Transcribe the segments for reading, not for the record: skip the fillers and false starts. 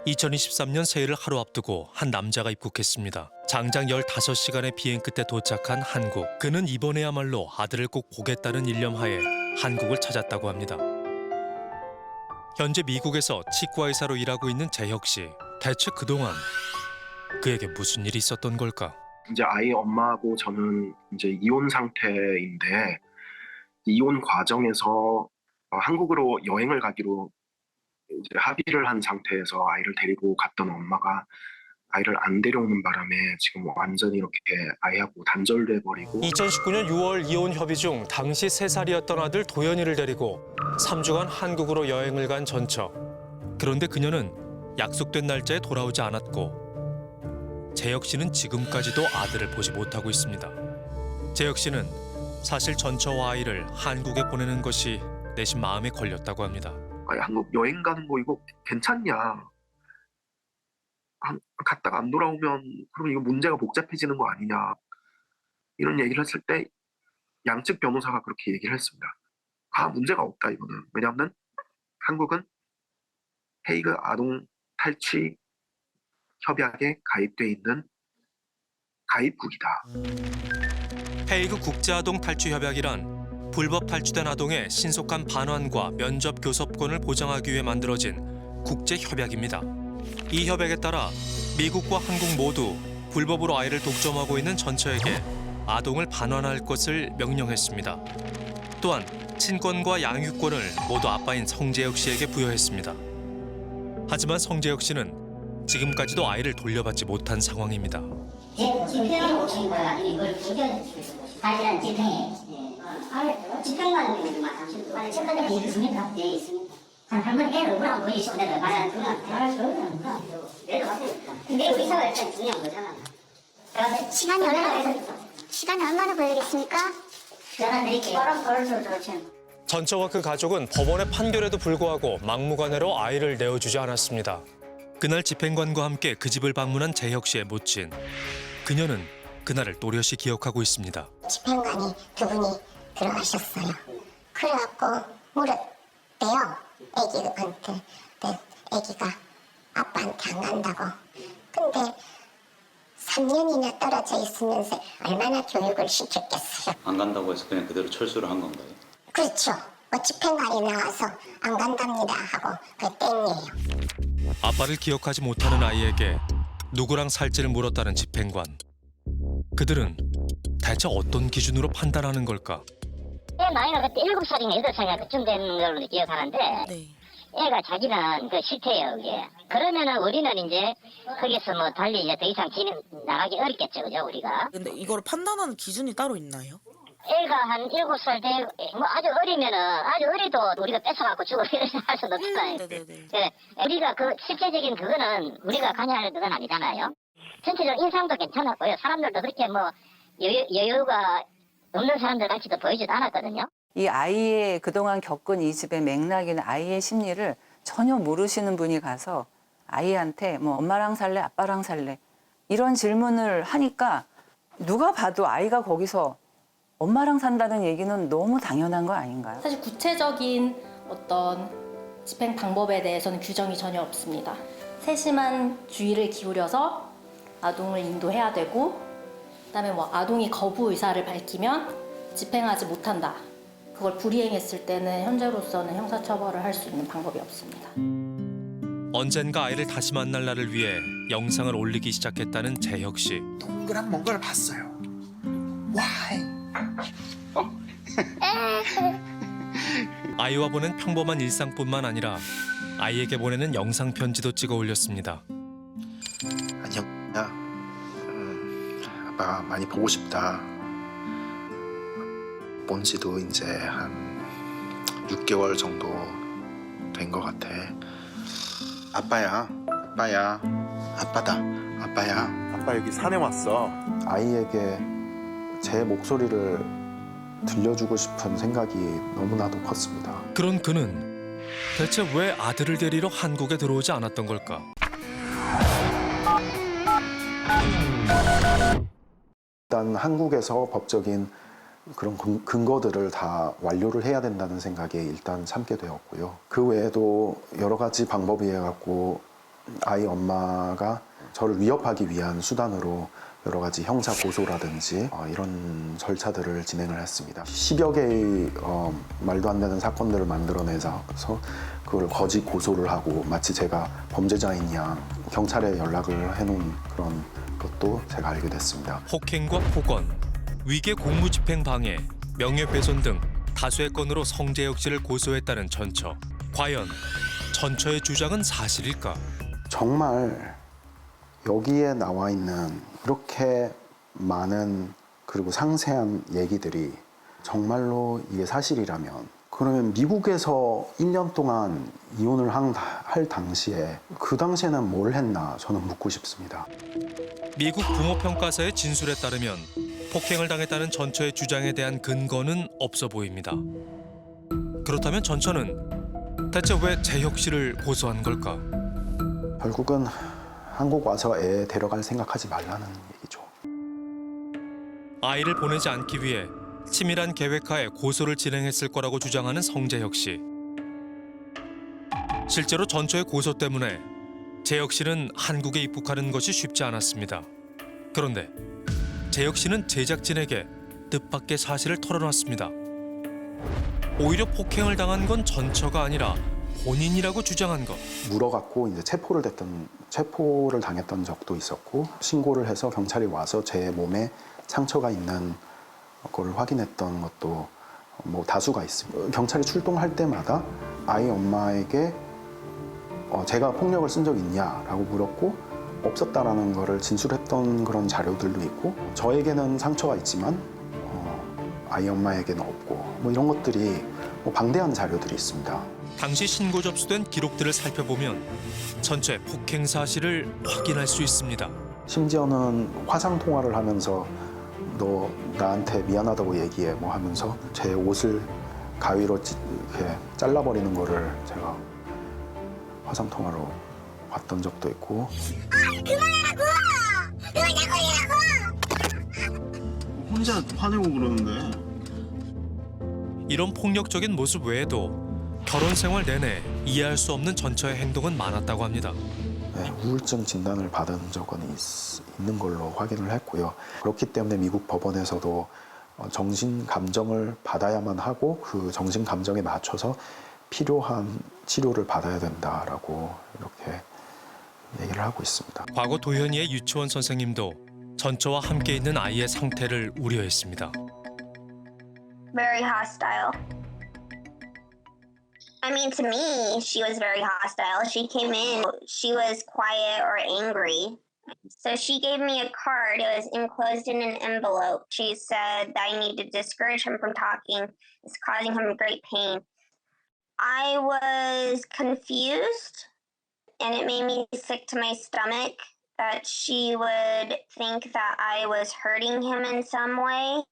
2023년 새해를 하루 앞두고 한 남자가 입국했습니다. 장장 15시간의 비행 끝에 도착한 한국. 그는 이번에야말로 아들을 꼭 보겠다는 일념하에 한국을 찾았다고 합니다. 현재 미국에서 치과 의사로 일하고 있는 재혁 씨. 대체 그동안 그에게 무슨 일이 있었던 걸까? 이제 아이 엄마하고 저는 이제 이혼 상태인데 이혼 과정에서 한국으로 여행을 가기로 이제 합의를 한 상태에서 아이를 데리고 갔던 엄마가 아이를 안 데려오는 바람에 지금 완전히 이렇게 아이하고 단절돼 버리고 2019년 6월 이혼 협의 중 당시 3살이었던 아들 도연이를 데리고 3주간 한국으로 여행을 간 전처. 그런데 그녀는 약속된 날짜에 돌아오지 않았고 재혁 씨는 지금까지도 아들을 보지 못하고 있습니다. 재혁 씨는 사실 전처와 아이를 한국에 보내는 것이 내심 마음에 걸렸다고 합니다. 아니, 한국 여행 가는 거 이거 괜찮냐? 갔다가 안 돌아오면 그럼 이거 문제가 복잡해지는 거 아니냐? 이런 얘기를 했을 때 양측 변호사가 그렇게 얘기를 했습니다. 문제가 없다 이거는. 왜냐하면 한국은 헤이그 아동 탈취 협약에 가입돼 있는 가입국이다. 헤이그 국제아동 탈취 협약이란 불법 탈취된 아동의 신속한 반환과 면접 교섭권을 보장하기 위해 만들어진 국제 협약입니다. 이 협약에 따라 미국과 한국 모두 불법으로 아이를 독점하고 있는 전처에게 아동을 반환할 것을 명령했습니다. 또한 친권과 양육권을 모두 아빠인 성재혁 씨에게 부여했습니다. 하지만 성재혁 씨는 지금까지도 아이를 돌려받지 못한 상황입니다. 집행하고 오신 거야. 이걸 사실은 집행만 집행관이 있습니까? 예, 있습니다. 할머니 애를 얼마나 보이시고 내가 말하는 그건 근데 의사가 일단 중요한 거잖아. 시간이 얼마나 걸리겠습니까? 전화 드릴게요. 전처와 그 가족은 법원의 판결에도 불구하고 막무가내로 아이를 내어주지 않았습니다. 그날 집행관과 함께 그 집을 방문한 재혁 씨의 모친. 그녀는 그날을 또렷이 기억하고 있습니다. 집행관이 두 분이 들어가셨어요. 그래갖고 물었대요. 애기한테. 애기가 아빠한테 안 간다고. 근데 3년이나 떨어져 있으면서 얼마나 교육을 시켰겠어요. 안 간다고 해서 그냥 그대로 철수를 한 건가요? 그렇죠. 집행관이 나와서 안 간답니다 하고 그 땡이에요. 아빠를 기억하지 못하는 아이에게 누구랑 살지를 물었다는 집행관. 그들은 대체 어떤 기준으로 판단하는 걸까? 애 나이가 그때 7살인가 8살인가 그쯤 되는 걸로 기억하는데 애가 자기는 싫대요. 그게. 그러면은 우리는 이제 거기서 뭐 달리 이제 더 이상 나가기 어렵겠죠. 그죠 우리가. 근데 이걸 판단하는 기준이 따로 있나요? 애가 한 7살 되고 뭐 아주 어리면은 아주 어리도 우리가 뺏어갖고 죽어 이렇게 할 수는 없잖아요. 네, 우리가 실제적인 그거는 우리가 관여할 그건 아니잖아요. 전체적으로 인상도 괜찮았고요. 사람들도 그렇게 뭐 여유가 없는 사람들 같이도 보이지도 않았거든요. 이 아이의 그동안 겪은 이 집의 맥락이나 아이의 심리를 전혀 모르시는 분이 가서 아이한테 뭐 엄마랑 살래, 아빠랑 살래 이런 질문을 하니까 누가 봐도 아이가 거기서 엄마랑 산다는 얘기는 너무 당연한 거 아닌가요? 사실 구체적인 어떤 집행 방법에 대해서는 규정이 전혀 없습니다. 세심한 주의를 기울여서 아동을 인도해야 되고 그다음에 뭐 아동이 거부 의사를 밝히면 집행하지 못한다. 그걸 불이행했을 때는 현재로서는 형사처벌을 할 수 있는 방법이 없습니다. 언젠가 아이를 다시 만날 날을 위해 영상을 올리기 시작했다는 재혁 씨. 동그란 뭔가를 봤어요. Why? 아이와 보낸 평범한 일상뿐만 아니라 아이에게 보내는 영상 편지도 찍어 올렸습니다. 안녕. 아빠 많이 보고 싶다. 본 지도 이제 한 6개월 정도 된 것 같아. 아빠야. 아빠다. 아빠야. 아빠 여기 산에 왔어. 아이에게 제 목소리를 들려주고 싶은 생각이 너무나도 컸습니다. 그런 그는 대체 왜 아들을 데리러 한국에 들어오지 않았던 걸까? 일단 한국에서 법적인 그런 근거들을 다 완료를 해야 된다는 생각에 일단 삼게 되었고요. 그 외에도 여러 가지 방법이 해갖고 아이 엄마가 저를 위협하기 위한 수단으로 여러 가지 형사 고소라든지 이런 절차들을 진행을 했습니다. 10여 개의 말도 안 되는 사건들을 만들어내서 그걸 거짓 고소를 하고 마치 제가 범죄자인 양 경찰에 연락을 해놓은 그런 것도 제가 알게 됐습니다. 폭행과 폭언, 위계 공무집행 방해, 명예훼손 등 다수의 건으로 성재혁 씨를 고소했다는 전처. 과연 전처의 주장은 사실일까? 정말 여기에 나와 있는 이렇게 많은 그리고 상세한 얘기들이 정말로 이게 사실이라면 그러면 미국에서 1년 동안 이혼을 할 당시에 그 당시에는 뭘 했나 저는 묻고 싶습니다. 미국 부모평가사의 진술에 따르면 폭행을 당했다는 전처의 주장에 대한 근거는 없어 보입니다. 그렇다면 전처는 대체 왜 재혁 씨를 고소한 걸까? 결국은 한국 와서 애 데려갈 생각하지 말라는 얘기죠. 아이를 보내지 않기 위해 치밀한 계획하에 고소를 진행했을 거라고 주장하는 성재혁 씨. 실제로 전처의 고소 때문에 재혁 씨는 한국에 입국하는 것이 쉽지 않았습니다. 그런데 재혁 씨는 제작진에게 뜻밖의 사실을 털어놨습니다. 오히려 폭행을 당한 건 전처가 아니라 본인이라고 주장한 것. 물어갖고 이제 체포를 당했던 적도 있었고 신고를 해서 경찰이 와서 제 몸에 상처가 있는 걸 확인했던 것도 뭐 다수가 있습니다. 경찰이 출동할 때마다 아이 엄마에게 제가 폭력을 쓴 적 있냐라고 물었고 없었다라는 거를 진술했던 그런 자료들도 있고 저에게는 상처가 있지만 아이 엄마에게는 없고 뭐 이런 것들이 방대한 자료들이 있습니다. 당시 신고 접수된 기록들을 살펴보면 전체 폭행 사실을 확인할 수 있습니다. 심지어는 화상 통화를 하면서 너 나한테 미안하다고 얘기해 뭐 하면서 제 옷을 가위로 이렇게 잘라버리는 거를 제가 화상 통화로 봤던 적도 있고. 그만하라고! 그만하고! 혼자 화내고 그러는데. 이런 폭력적인 모습 외에도 결혼 생활 내내 이해할 수 없는 전처의 행동은 많았다고 합니다. 네, 우울증 진단을 받은 적은 있는 걸로 확인을 했고요. 그렇기 때문에 미국 법원에서도 정신 감정을 받아야만 하고 그 정신 감정에 맞춰서 필요한 치료를 받아야 된다라고 이렇게 얘기를 하고 있습니다. 과거 도현이의 유치원 선생님도 전처와 함께 있는 아이의 상태를 우려했습니다. Very hostile. I mean, to me, she was very hostile. She came in, she was quiet or angry. So she gave me a card. It was enclosed in an envelope. She said that I need to discourage him from talking. It's causing him great pain. I was confused, and it made me sick to my stomach that she would think that I was hurting him in some way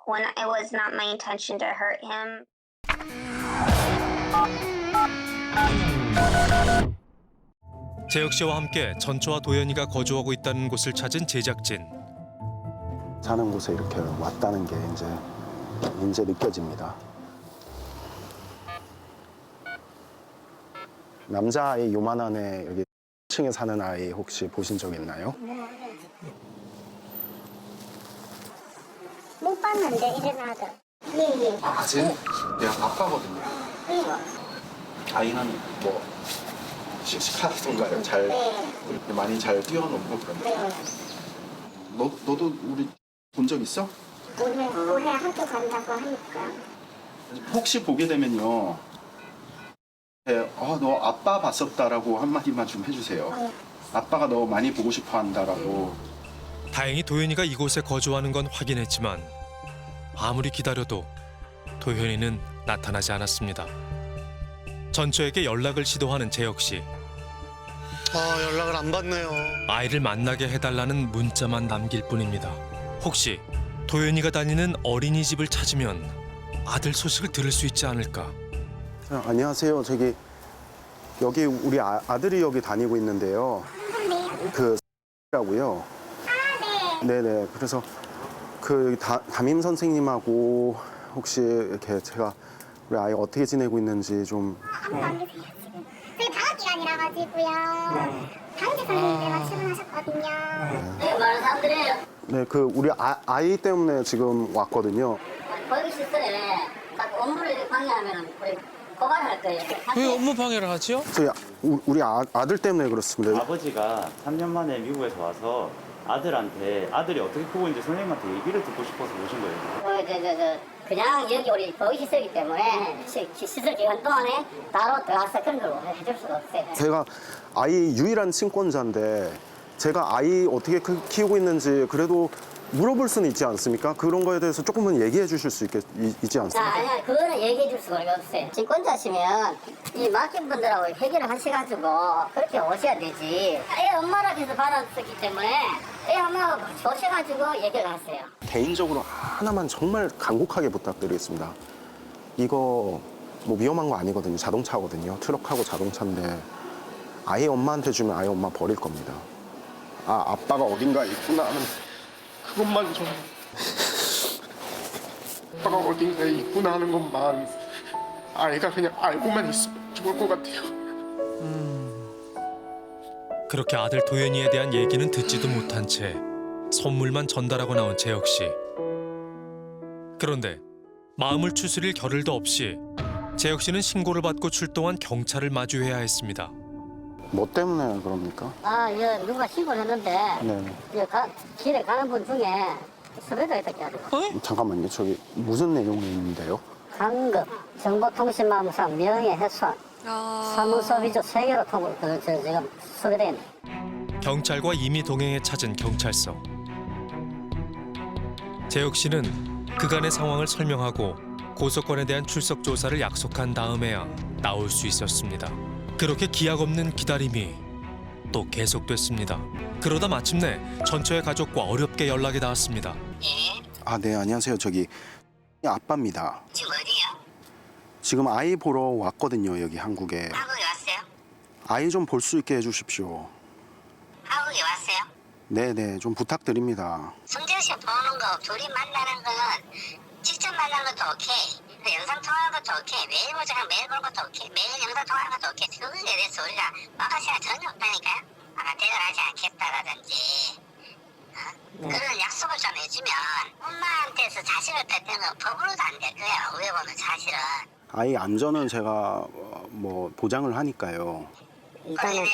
when it was not my intention to hurt him. 재혁 씨와 함께 전처와 도현이가 거주하고 있다는 곳을 찾은 제작진. 사는 곳에 이렇게 왔다는 게 이제 느껴집니다. 남자아이 요만한 애 여기 1층에 사는 아이 혹시 보신 적 있나요? 못 봤는데 일어나서. 예. 아직? 내가 아빠거든요. 아이는 뭐 씩씩하던가요? 많이 잘 뛰어놀고 그런데. 너도 우리 본 적 있어? 올해 학교 간다고 하니까. 혹시 보게 되면요. 너 아빠 봤었다라고 한마디만 좀 해주세요. 아빠가 너 많이 보고 싶어 한다라고. 다행히 도현이가 이곳에 거주하는 건 확인했지만 아무리 기다려도 도현이는 나타나지 않았습니다. 전처에게 연락을 시도하는 재혁 씨. 연락을 안 받네요. 아이를 만나게 해달라는 문자만 남길 뿐입니다. 혹시 도현이가 다니는 어린이집을 찾으면 아들 소식을 들을 수 있지 않을까? 안녕하세요. 여기 우리 아들이 여기 다니고 있는데요. 라고요. 네네. 그래서 그 담임 선생님하고 혹시 이렇게 제가 우리 아이 어떻게 지내고 있는지 좀. 저희 방학 기간이에요. 다니라 가지고요. 강제 선생님들만 출근하셨거든요. 많은 사람들이 네, 그 우리 아이 때문에 지금 왔거든요. 거기 시설에 딱 업무를 방해하면 우리 고발할 거예요. 왜 업무 방해를 하지요? 저희 우리 아들 때문에 그렇습니다. 아버지가 3년 만에 미국에서 와서 아들한테 아들이 어떻게 크고 있는지 선생님한테 얘기를 듣고 싶어서 오신 거예요. 그냥 여기 우리 보기 시설이기 때문에 시설 기간 동안에 따로 들어가서 그런 걸 해줄 수가 없어요. 제가 아이 유일한 친권자인데 제가 아이 어떻게 키우고 있는지 그래도 물어볼 수는 있지 않습니까? 그런 거에 대해서 조금은 얘기해 주실 수 있지 않습니까? 아니야, 그거는 얘기해 줄 수가 없어요. 증권자시면 이 맡긴 분들하고 해결을 하셔가지고 그렇게 오셔야 되지. 애 엄마라 해서 받았었기 때문에 애 엄마가 오셔가지고 얘기를 하세요. 개인적으로 하나만 정말 간곡하게 부탁드리겠습니다. 이거 뭐 위험한 거 아니거든요. 자동차거든요. 트럭하고 자동차인데 아이 엄마한테 주면 아이 엄마 버릴 겁니다. 아, 아빠가 어딘가 있구나 하는 그것만 좀 아빠가 어딘가에 있구나 하는 것만 아이가 그냥 알고만 있으면 좋을 것 같아요. 그렇게 아들 도현이에 대한 얘기는 듣지도 못한 채 선물만 전달하고 나온 재혁 씨. 그런데 마음을 추스릴 겨를도 없이 재혁 씨는 신고를 받고 출동한 경찰을 마주해야 했습니다. 뭐 때문에 그럽니까? 누가 신고를 했는데 네. 길에 가는 분 중에 섭외가 있다고 하더라고요. 잠깐만요. 저기 무슨 내용인데요? 강급, 정보통신망상, 명예훼손, 사무소비조 3개로 지금 섭외돼 있네. 경찰과 이미 동행해 찾은 경찰서. 재혁 씨는 그간의 상황을 설명하고 고소권에 대한 출석 조사를 약속한 다음에야 나올 수 있었습니다. 그렇게 기약 없는 기다림이 또 계속됐습니다. 그러다 마침내 전처의 가족과 어렵게 연락이 닿았습니다. 아, 네, 안녕하세요. 저기 아빠입니다. 지금 어디요? 지금 아이 보러 왔거든요. 여기 한국에. 한국에 왔어요? 아이 좀 볼 수 있게 해주십시오. 한국에 왔어요? 네네, 좀 부탁드립니다. 성재호 씨 보는 거, 둘이 만나는 건 직접 만나는 것도 오케이. 영상 통화하는 것도 오케이. 매일 보자면 매일 보는 것도 오케이. 매일 영상 통화하는 것도 오케이. 그거에 대해서 우리가 막할 시간 전혀 없다니까요. 아까 대단하지 않겠다라든지 그런 약속을 좀 해주면 엄마한테서 자식을 뺏는 건 법으로도 안 될 거예요. 우리 보면 사실은. 아이 안전은 제가 뭐 보장을 하니까요. 일단은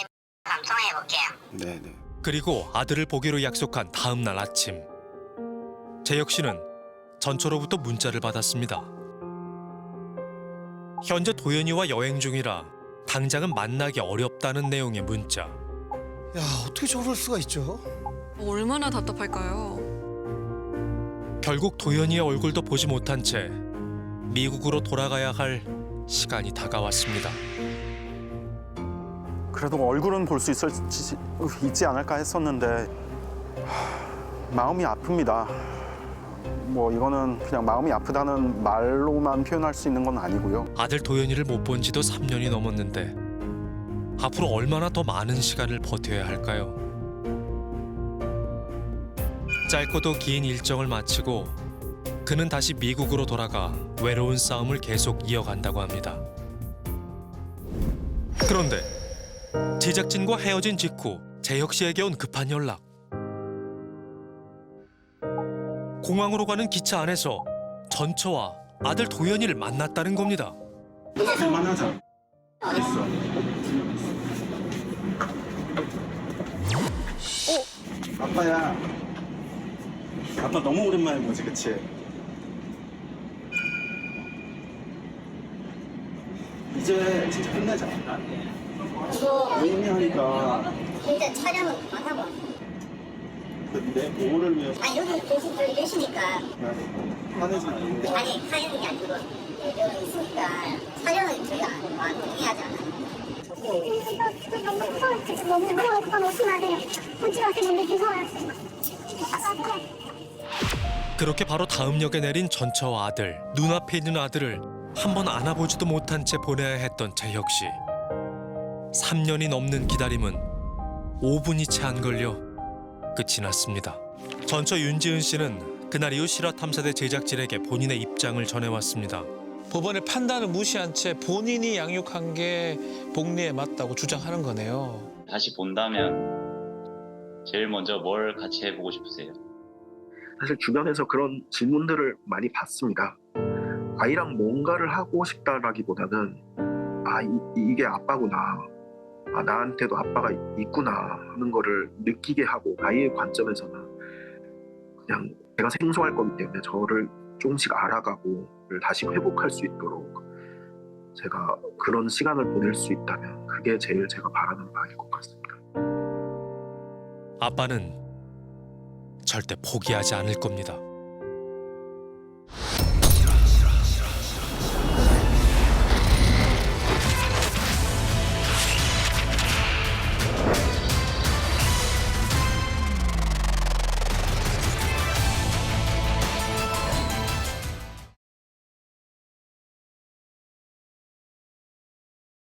한번 통화해볼게요. 네네. 그리고 아들을 보기로 약속한 다음 날 아침. 재혁 씨는 전처로부터 문자를 받았습니다. 현재 도현이와 여행 중이라 당장은 만나기 어렵다는 내용의 문자. 야, 어떻게 저럴 수가 있죠? 얼마나 답답할까요? 결국 도현이의 얼굴도 보지 못한 채 미국으로 돌아가야 할 시간이 다가왔습니다. 그래도 얼굴은 볼 수 있지 않을까 했었는데 마음이 아픕니다. 뭐 이거는 그냥 마음이 아프다는 말로만 표현할 수 있는 건 아니고요. 아들 도현이를 못 본 지도 3년이 넘었는데 앞으로 얼마나 더 많은 시간을 버텨야 할까요? 짧고도 긴 일정을 마치고 그는 다시 미국으로 돌아가 외로운 싸움을 계속 이어간다고 합니다. 그런데 제작진과 헤어진 직후 재혁 씨에게 온 급한 연락. 공항으로 가는 기차 안에서 전처와 아들 도현이를 만났다는 겁니다. 그만하자. 됐어. 아빠야. 아빠 너무 오랜만에 보지, 그치? 이제 진짜 끝내자. 왜냐하니까 진짜 촬영은 그만하고. 내 보호를 위해서 아니 여기 계시니까. 화내지 말고. 아니 사연이 아니고 여기 있으니까 사연을 저희가 안 해야지 않아요. 너무 무서워서 오시면 안 돼요. 혼자 가시는 게 무서워요. 그렇게 바로 다음 역에 내린 전처와 아들, 눈앞에 있는 아들을 한 번 안아보지도 못한 채 보내야 했던 재혁 씨. 3년이 넘는 기다림은 5분이 채 안 걸려 끝이 났습니다. 전처 윤지은 씨는 그날 이후 실화탐사대 제작진에게 본인의 입장을 전해왔습니다. 법원의 판단을 무시한 채 본인이 양육한 게 복리에 맞다고 주장하는 거네요. 다시 본다면 제일 먼저 뭘 같이 해보고 싶으세요? 사실 주변에서 그런 질문들을 많이 받습니다. 아이랑 뭔가를 하고 싶다라기보다는 이게 아빠구나. 나한테도 아빠가 있구나 하는 거를 느끼게 하고 아이의 관점에서는 그냥 제가 생소할 거기 때문에 저를 조금씩 알아가고 다시 회복할 수 있도록 제가 그런 시간을 보낼 수 있다면 그게 제일 제가 바라는 바일 것 같습니다. 아빠는 절대 포기하지 않을 겁니다.